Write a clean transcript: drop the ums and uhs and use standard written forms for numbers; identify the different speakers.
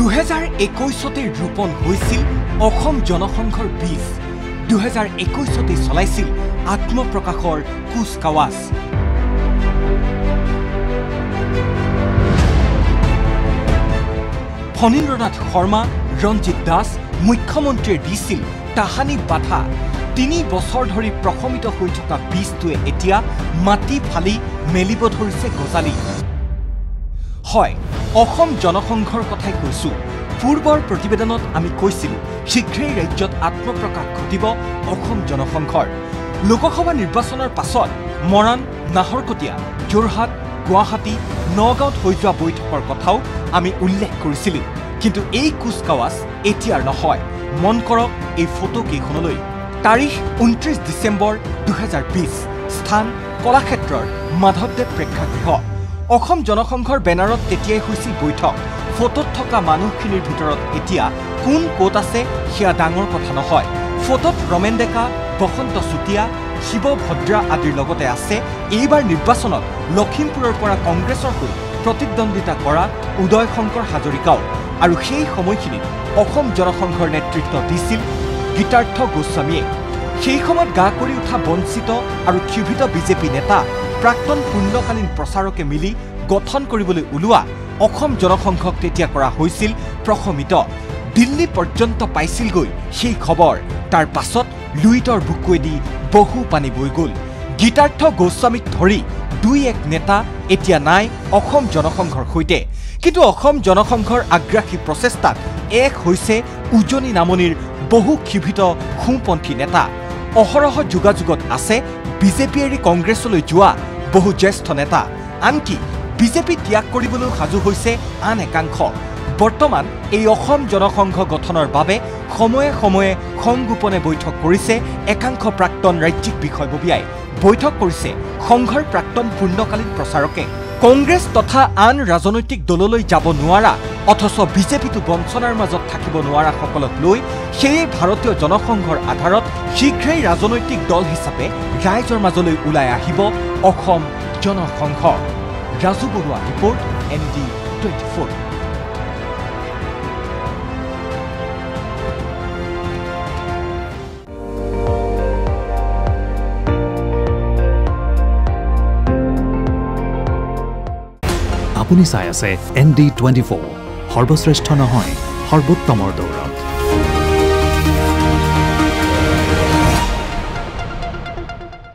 Speaker 1: 2021 ৰোপণ হৈছিল অসম জনসংঘৰ বীজ 2021 চলাইছিল আত্মপ্ৰকাশৰ কুচকাৱাজ ফণীন্দ্ৰনাথ শৰ্মা ৰঞ্জিত দাস মুখ্যমন্ত্ৰীয়ে দিছিল তাহানি বাধা 3 বছৰ ধৰি প্ৰশমিত হৈ থকা বীজটোৱে এতিয়া মাটি ফালি মেলিব ধৰিছে গজালি হয় অসম জনসংঘৰ কথাই কৈছো পূৰ্বৰ প্ৰতিবেদনত আমি কৈছিলো শীঘ্ৰেই ৰাজ্যত আত্মপ্ৰকাশ ঘটিব অসম জনসংঘৰ লোকসভা নিৰ্বাচনৰ পাছত মৰাণ নাহৰকটীয়া যোৰহাট গুৱাহাটী নগাঁৱত হৈ যোৱা বৈঠকৰ কথাও আমি উল্লেখ কৰিছিলো কিন্তু এই কুচকাৱাজ এতিয়াৰ নহয় মন কৰক এই ফটো কেইখনলৈ তাৰিখ 29 ডিসেম্বৰ 2020 স্থান কলাক্ষেত্ৰৰ মাধৱদেৱ প্ৰেক্ষাগৃহ অসম জনসংঘৰ বেনাৰত তেতিয়াই হৈছিল বৈঠক ফটোত থকা মানুহখিনিৰ ভিতৰত এতিয়া কোন কোট আছে সেয়া ডাঙৰ কথা নহয় ফটোত ৰমেন ডেকা বসন্ত চুতীয়া শিৱ ভদ্ৰা আদিৰ লগতে আছে এইবাৰ নিৰ্বাচনত লখিমপুৰৰ পৰা কংগ্ৰেছৰ হৈ প্ৰতিদ্বন্দ্বিতা কৰা উদয় শংকৰ হাজৰিকাও আৰু সেই সময়খিনিত অসম জনসংঘৰ নেতৃত্ব দিছিল গীতাৰ্থ গোস্বামীয়ে সেই সময়ত গা কৰি উঠা বঞ্চিত আৰু ক্ষুভিত বিজেপি নেতা প্ৰাক্তন পূৰ্ণকালীন প্ৰচাৰকে মিলি গঠন কৰিবলৈ ওলোৱা অসম জনসংঘক তেতিয়া কৰা হৈছিল প্ৰশমিত দিল্লী পৰ্যন্ত পাইছিলগৈ সেই খবৰ তাৰ পাছত লুইটৰ বুকুৱেদি বহু পানী বৈ গ'ল গীতাৰ্থ গোস্বামীক ধৰি 2-1 নেতা এতিয়া নাই অসম জনসংঘৰ সৈতে কিন্তু অসম জনসংঘৰ আগ্ৰাসী প্ৰচেষ্টাত এক হৈছে উজনি নামনিৰ বহু ক্ষুভিত সোঁপন্থী নেতা অহৰহ যোগাযোগত আছে বিজেপি এৰি কংগ্ৰেছলৈ যোৱা বহু জ্যেষ্ঠ নেতা আনকি বিজেপি ত্যাগ কৰিবলৈ সাজু হৈছে আন একাংশ বৰ্তমান এই অসম জনসংঘ গঠনৰ বাবে সময়ে সময়ে সংগোপনে বৈঠক কৰিছে একাংশ প্ৰাক্তন ৰাজ্যিক বিষয়ববীয়াই বৈঠক কৰিছে সংঘৰ প্ৰাক্তন পূৰ্ণকালীন প্ৰচাৰকে কংগ্ৰেছ তথা আন ৰাজনৈতিক দললৈ যাব নোৱাৰা অথচ বিজেপিটো বঞ্চনাৰ মাজত থাকিব নোৱাৰা সকলক লৈ সেই ভাৰতীয় জনসংঘৰ আধাৰত শীঘ্ৰেই ৰাজনৈতিক দল হিচাপে ৰাইজৰ মাজলৈ ওলাই আহিব অসম জনসংঘ ৰাজু বৰুৱা ৰিপৰ্ট ND24
Speaker 2: আপুনি চাই আছে ND24 সৰ্বশ্ৰেষ্ঠ নহয় সৰ্বোত্তমৰ দৌৰত